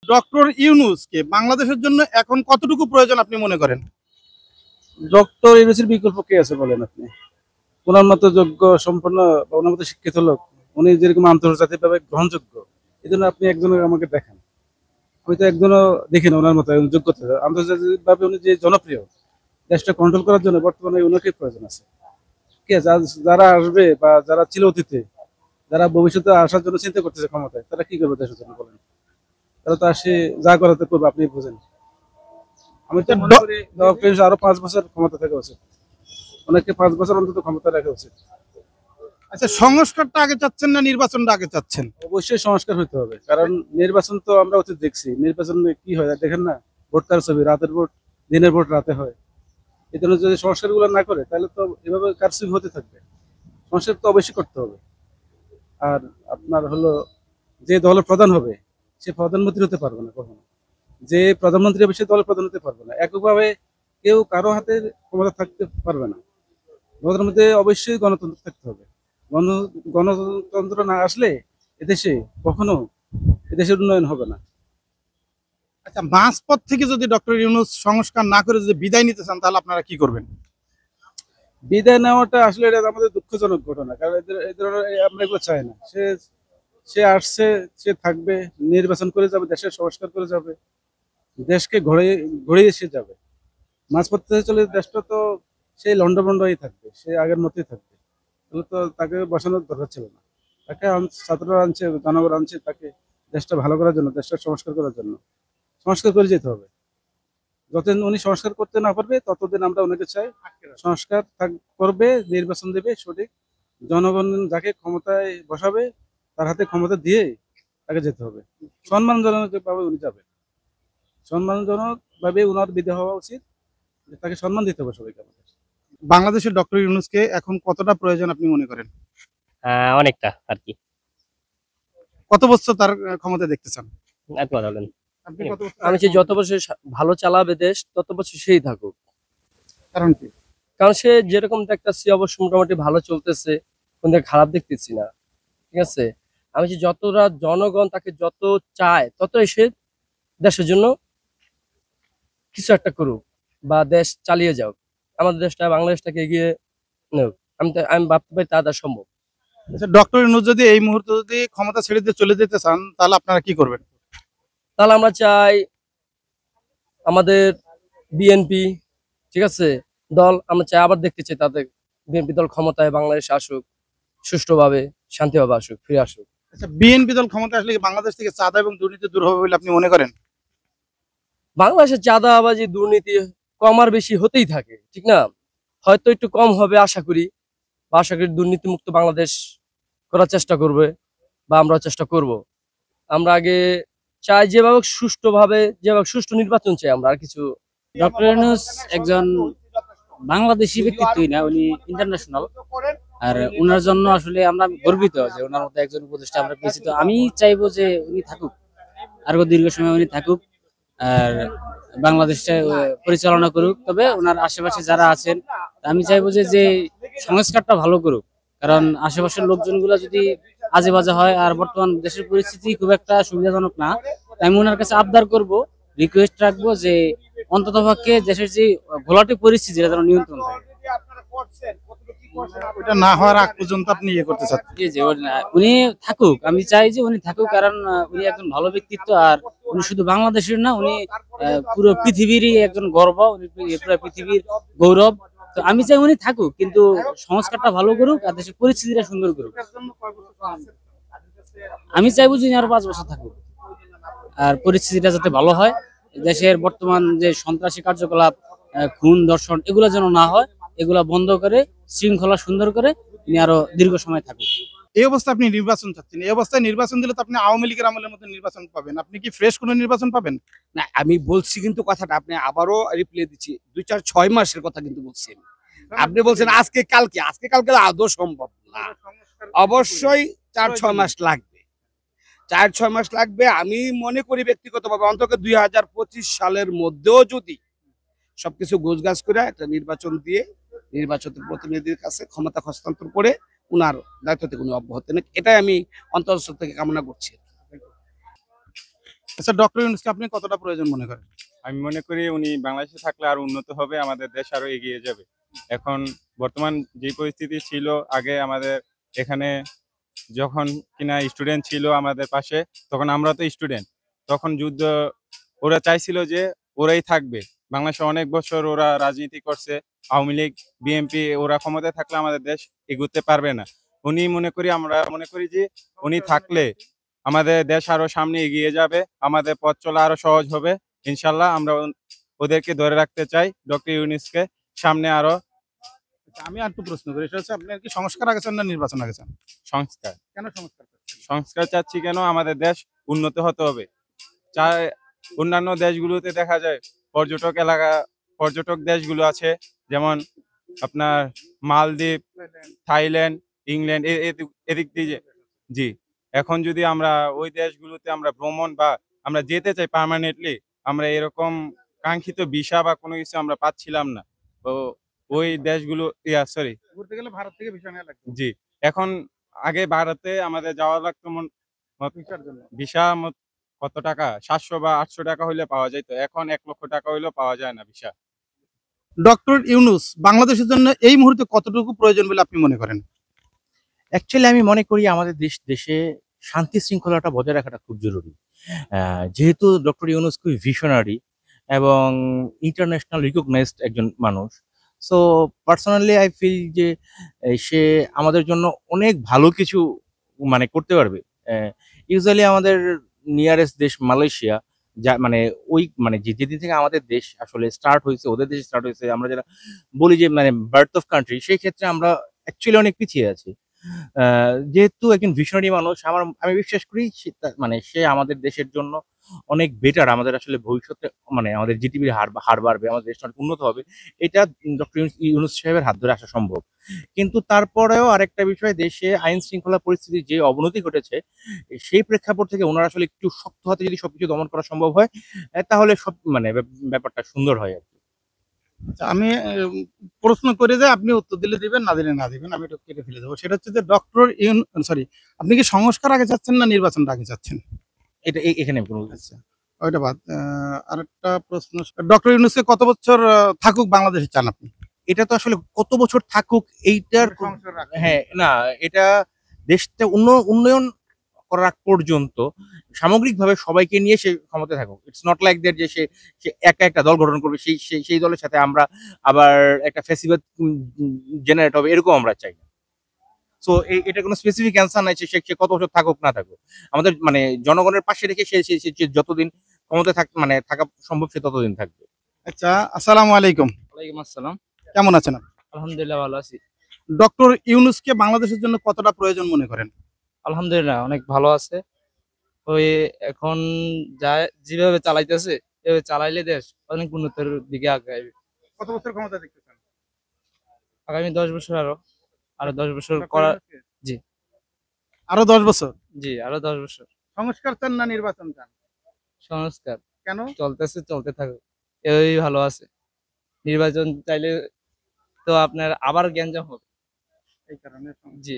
Doctor ইউনূসকে বাংলাদেশের জন্য এখন কতটুকু প্রয়োজন আপনি মনে করেন? ডক্টর ইউনূসের বিকল্প কে আছে বলেন আপনি? ওনার মতো যোগ্য সম্পন্ন বা ওনার মতো শিক্ষিত লোক, উনি যেরকম আন্তর্জাতিকভাবে গ্রহণযোগ্য, এই জন্য আপনি একজনের আমাকে দেখান। আমি তো একজনও দেখি না ওনার মতো যোগ্যতা। আন্তর্জাতিকভাবে উনি যে জনপ্রিয়, দেশটা কন্ট্রোল করার জন্য বর্তমানে ওনাকে প্রয়োজন আছে। ঠিক আছে, যারা আসবে বা যারা ছিল অতীতে, যারা ভবিষ্যতে আসার জন্য চিন্তা করতেছে ক্ষমতায়, তারা কি করবে দেশের জন্য বলেন? তারা তো আসে যা করাতে করবে, আপনি বুঝেন। আমি তো মনে করি ডক্টর ইউনূস আরো 5 বছর ক্ষমতা থাকা উচিত, ওনাকে 5 বছর অন্তত ক্ষমতা রাখা উচিত। আচ্ছা, সংস্কারটা আগে চাচ্ছেন না নির্বাচনটা আগে চাচ্ছেন? অবশ্যই সংস্কার হতে হবে, কারণ নির্বাচন তো আমরা অতীত দেখছি, নির্বাচনে কি হয় দেখেন না, ভোট কার ছবি, রাতের ভোট দিনের ভোট রাতে হয়। এই জন্য যদি সংস্কার গুলো না করে তাহলে তো এভাবে কারচুপি হতে থাকবে। সংস্কার তো অবশ্যই করতে হবে। আর আপনার হলো যে দলের প্রধান হবে সে প্রধানমন্ত্রী হতে পারবে না কখনো, যে প্রধানমন্ত্রী হবে সে দলের প্রধান হতে পারবে না। এককভাবে কেউ কারো হাতে ক্ষমতা থাকতে পারবে না। গণতন্ত্রের মধ্যে অবশ্যই গণতন্ত্র থাকতে হবে। গণ গণতন্ত্র না আসলে এদেশে কখনো এদেশের উন্নয়ন হবে না। আচ্ছা, মাঝপথ থেকে যদি ডক্টর ইউনূস সংস্কার না করে যদি বিদায় নিতে চান তাহলে আপনারা কি করবেন? বিদায় নেওয়াটা আসলে এটা আমাদের দুঃখজনক ঘটনা, কারণ আমরা এগুলো চাই না। সে সে আসছে, সে থাকবে, নির্বাচন করে যাবে, দেশের সংস্কার করে যাবে, দেশকে ঘুরিয়ে সে যাবে। মাঝপথ থেকে চলে দেশটা তো সেই লন্ডভন্ড হয়ে থাকবে, সে আগের মতোই থাকবে। তাহলে তো তাকে বসানোর দরকার ছিল না। তাকে ছাত্ররা আনছে, জনগণ আনছে তাকে দেশটা ভালো করার জন্য, দেশটা সংস্কার করার জন্য। সংস্কার করে যেতে হবে। যতদিন উনি সংস্কার করতে না পারবে ততদিন আমরা ওনাকে চাই সংস্কার করবে, নির্বাচন দেবে সঠিক, জনগণ যাকে ক্ষমতায় বসাবে তার হাতে ক্ষমতা দিয়ে তাকে যেতে হবে। সম্মানজনক ভাবে উনি যাবে, সম্মানজনক ভাবে উনার বিদায় হওয়া উচিত। তাকে সম্মান দিতে হবে সবাইকে আমাদের। বাংলাদেশের ডক্টর ইউনূসকে এখন কতটা প্রয়োজন আপনি মনে করেন? অনেকটা আর কি। কত বছর তার ক্ষমতা দেখতে চান? আপনি কথা বলেন। আপনি কত বছর আমি চাই যত বছর ভালো চালাবে দেশ তত বছর সেই থাকুক। কারণ কি? কারণ সে যেরকম দেখতেছি অবশ্য মোটামুটি ভালো চলতেছে, কোন দিকে খারাপ দেখতেছি না। ঠিক আছে, আমি যে যতটা জনগণ তাকে যত চায় তত এসে দেশের জন্য কিছু একটা করুক বা দেশ চালিয়ে যাও, আমাদের দেশটা বাংলাদেশটাকে এগিয়ে নেও। আমি ভাবতে পারি তা সম্ভব। আচ্ছা, ডক্টর ইউনূস যদি এই মুহূর্তে যদি ক্ষমতা ছেড়ে দিয়ে চলে যেতে চান তাহলে আপনারা কি করবেন? তাহলে আমরা চাই আমাদের বিএনপি, ঠিক আছে, দল আমরা চাই আবার দেখতে চাই তাদের বিএনপি দল ক্ষমতায় বাংলাদেশে আসুক, সুষ্ঠুভাবে শান্তিভাবে আসুক, ফিরে আসুক। আচ্ছা, বিএনপি দল ক্ষমতা আসলে কি বাংলাদেশ থেকে চাঁদা এবং দুর্নীতি দূর হবে বলে আপনি মনে করেন? বাংলাদেশের চাঁদাবাজি দুর্নীতি কম আর বেশি হতেই থাকে, ঠিক না? হয়তো একটু কম হবে আশা করি, বা আশা করি দুর্নীতিমুক্ত বাংলাদেশ করার চেষ্টা করবে বা আমরা চেষ্টা করব। আমরা আগে চাই যেভাবে সুষ্ঠুভাবে, যেভাবে সুষ্ঠু নির্বাচন চাই আমরা, আর কিছু। ডক্টর ইউনূস একজন বাংলাদেশি ব্যক্তিত্বই না, উনি ইন্টারন্যাশনাল। আর ওনার জন্য আসলে আমরা গর্বিত যে ওনার মতো একজন উপদেষ্টা আমরা পেয়েছি। তো আমি চাইবো যে উনি থাকুক, আরো দীর্ঘ সময় উনি থাকুক, আর বাংলাদেশটা পরিচালনা করুক। তবে ওনার আশেপাশে যারা আছেন আমি চাইবো যে সংস্কারটা ভালো করুক, কারণ আশেপাশের লোকজনগুলো যদি আজে বাজে হয়, আর বর্তমান দেশের পরিস্থিতি খুব একটা সুবিধাজনক না। আমি ওনার কাছে আবদার করব, রিকোয়েস্ট রাখবো যে অন্ততপক্ষে দেশের যে ঘোলাটে পরিস্থিতি যেন নিয়ন্ত্রণ থাকে। ওটা না হওয়ার আগ পর্যন্ত আপনি ইয়ে করতে চাচ্ছেন? জি, উনি থাকুক, আমি চাই যে উনি থাকুক, কারণ উনি একজন ভালো ব্যক্তিত্ব। আর উনি শুধু বাংলাদেশের না, উনি পুরো পৃথিবীরই একজন গর্ব, উনি পুরো পৃথিবীর গৌরব। তো আমি চাই উনি থাকুক, কিন্তু সংস্কারটা ভালো করুক আর দেশের পরিস্থিতিটা সুন্দর করুক। আমি চাইবো যে আরো 5 বছর থাকুক, আর পরিস্থিতিটা যাতে ভালো হয়, দেশের বর্তমান যে সন্ত্রাসী কার্যকলাপ, খুন ধর্ষণ, এগুলো যেন না হয়, এগুলা বন্ধ করে শৃঙ্খলা সুন্দর করে তিনি আরো দীর্ঘ সময় থাকুক। এই অবস্থায় আপনি নির্বাচন চাচ্ছেন, এই অবস্থায় নির্বাচন দিলে তো আপনি আওয়ামী লীগের আমলের মতো নির্বাচন পাবেন। আপনি কি ফ্রেশ কোনো নির্বাচন পাবেন? না, আমি বলছি কিন্তু কথাটা আপনি আবারও রিপ্লাই দিচ্ছি, 2-4-6 মাসের কথা কিন্তু বলছেন। আপনি বলছেন আজকে কালকে, আদৌ সম্ভব না। অবশ্যই 4-6 মাস লাগবে, 4-6 মাস লাগবে। আমি মনে করি ব্যক্তিগতভাবে অন্তত 2025 সালের মধ্যেও যদি সবকিছু গোছগাছ করে একটা নির্বাচন দিয়ে নির্বাচিত প্রতিনিধির কাছে ক্ষমতা হস্তান্তর করে উনার দায়িত্ব থেকে উনি অব্যাহতি নেন, এটাই আমি অন্তঃস্থল থেকে কামনা করছি। আচ্ছা, ডক্টর ইউনূসকে আপনি কতটা প্রয়োজন মনে করেন? আমি মনে করি উনি বাংলাদেশে থাকলে আরো উন্নত হবে, আমাদের দেশ আরো এগিয়ে যাবে। এখন বর্তমান যে পরিস্থিতি ছিল, আগে আমাদের এখানে যখন কিনা স্টুডেন্ট ছিল আমাদের পাশে, তখন আমরা তো স্টুডেন্ট, তখন যুদ্ধ ওরা চাইছিল যে ওরাই থাকবে। বাংলাদেশে অনেক বছর ওরা রাজনীতি করছে, আওয়ামী লীগ, বিএনপি, ওরা ক্ষমতায় থাকলে আমাদের দেশ এগোতে পারবে না। আমরা মনে করি যে উনি থাকলে আমাদের দেশ আরো সামনে এগিয়ে যাবে, আমাদের পথ চলা আরো সহজ হবে। ইনশাল্লাহ আমরা ওদেরকে ধরে রাখতে চাই, ডক্টর ইউনূসকে সামনে আরো। আচ্ছা, আমি আর একটু প্রশ্ন করি, সেটা হচ্ছে আপনি আর কি সংস্কার আগে চান না নির্বাচন আগে চান? সংস্কার কেন সংস্কার চাচ্ছেন? সংস্কার চাচ্ছি কেন, আমাদের দেশ উন্নত হতে হবে। চাই অন্যান্য দেশগুলোতে দেখা যায় পর্যটক দেশগুলো আছে, যেমন আপনার মালদ্বীপ, থাইল্যান্ড, ইংল্যান্ড, এদিক দিয়ে। জি, এখন যদি আমরা ওই দেশগুলোতে আমরা ভ্রমণ বা আমরা যেতে চাই পার্মানেন্টলি, আমরা এরকম কাঙ্ক্ষিত ভিসা বা কোনো কিছু আমরা পাচ্ছিলাম না। তো ওই দেশগুলো ঘুরতে গেলে ভারত থেকে ভিসা নেওয়া লাগবে জি, এখন আগে ভারতে আমাদের যাওয়া লাগতো ভিসার জন্য। ভিসা কত টাকা, 700 বা 800 টাকা হইলে পাওয়া যায়, তো এখন 1 লক্ষ টাকা হইলেও পাওয়া যায় না ভিসা। ডক্টর ইউনূস বাংলাদেশের জন্য এই মুহূর্তে কতটুকু প্রয়োজন বলে আপনি মনে করেন? অ্যাকচুয়ালি আমি মনে করি আমাদের দেশে শান্তি শৃঙ্খলাটা বজায় রাখাটা খুব জরুরি। যেহেতু ডক্টর ইউনূস খুবই ভিশনারি এবং ইন্টারন্যাশনাল রিকগনাইজড একজন মানুষ। সো পার্সোনালি আই ফিল যে সে আমাদের জন্য অনেক ভালো কিছু মানে করতে পারবে। ইউজুয়ালি আমাদের নিয়ারেস্ট দেশ মালয়েশিয়া, যা মানে ওই মানে যেদিন থেকে আমাদের দেশ আসলে স্টার্ট হয়েছে, ওদের দেশে স্টার্ট হয়েছে, আমরা যারা বলি যে মানে বার্থ অফ কান্ট্রি, সেই ক্ষেত্রে আমরা অ্যাকচুয়ালি অনেক পিছিয়ে আছি। যেহেতু একজন ভিশনারি মানুষ, আমি বিশ্বাস করি মানে সে আমাদের দেশের জন্য অনেক বেটার। আমাদের আসলে ভবিষ্যতে মানে আমাদের জিডিপির হার বাড়বে, আমাদের দেশটা অনেক উন্নত হবে। এটা ডক্টর ইউনূস সাহেবের হাত ধরে আসা সম্ভব। কিন্তু তারপরেও আরেকটা বিষয়, দেশে আইন শৃঙ্খলা পরিস্থিতির যে অবনতি ঘটেছে, সেই প্রেক্ষাপট থেকে ওনারা আসলে একটু শক্ত হাতে যদি সবকিছু দমন করা সম্ভব হয়, তাহলে সব মানে ব্যাপারটা সুন্দর হয় আর কি। আচ্ছা, আমি প্রশ্ন করে যে আপনি উত্তর দিলে দিবেন, না দিলে না দিবেন, আমি এটা কেটে ফেলে দেবো। সেটা হচ্ছে যে আপনি কি সংস্কার আগে চাচ্ছেন না নির্বাচনটা আগে চাচ্ছেন? এটা এখানে কোনো আচ্ছা, ওইটা বাদ। আরেকটা প্রশ্ন, ডক্টর ইউনূসকে কত বছর থাকুক বাংলাদেশে চান আপনি? এটা তো আসলে কত বছর থাকুক এইটার হ্যাঁ, না, এটা দেশটা উন্নয়ন করার আগ পর্যন্ত সামগ্রিকভাবে সবাইকে নিয়ে সে ক্ষমতায় থাকুক। ইটস নট লাইক দ্যাট যে সে সে একা একটা দল গঠন করবে, সেই দলের সাথে আমরা আবার একটা ফ্যাসিবাদ জেনারেট হবে, এরকম আমরা চাই না। সো এটা কোনো স্পেসিফিক অ্যান্সার নাই সে কত বছর থাকুক না থাকুক। আমাদের মানে জনগণের পাশে রেখে সে যতদিন ক্ষমতায় থাকা সম্ভব সে ততদিন থাকবে। আচ্ছা, আসসালামু আলাইকুম। ওয়ালাইকুম আসসালাম। কেমন আছেন আপনি? আলহামদুলিল্লাহ ভালো আছি। ডক্টর ইউনূসকে বাংলাদেশের জন্য কতটা প্রয়োজন মনে করেন? আলহামদুলিল্লাহ অনেক ভালো আছে। ওই এখন যা যেভাবে চালাইতেছে, এভাবে চালাইলে দেশ অনেক উন্নতির দিকে আগাবে। কত বছর ক্ষমতা দেখতে চান? আগামী 10 বছর আরো 10 বছর করা। জি। আরো 10 বছর? জি, আরো 10 বছর। সংস্কার চান না নির্বাচন চান? সংস্কার কেন? চলতে থাকুক, এই ভালো আছে। নির্বাচন চাইলে তো আপনার আবার গ্যাঞ্জাম হবে। এই কারণে জি।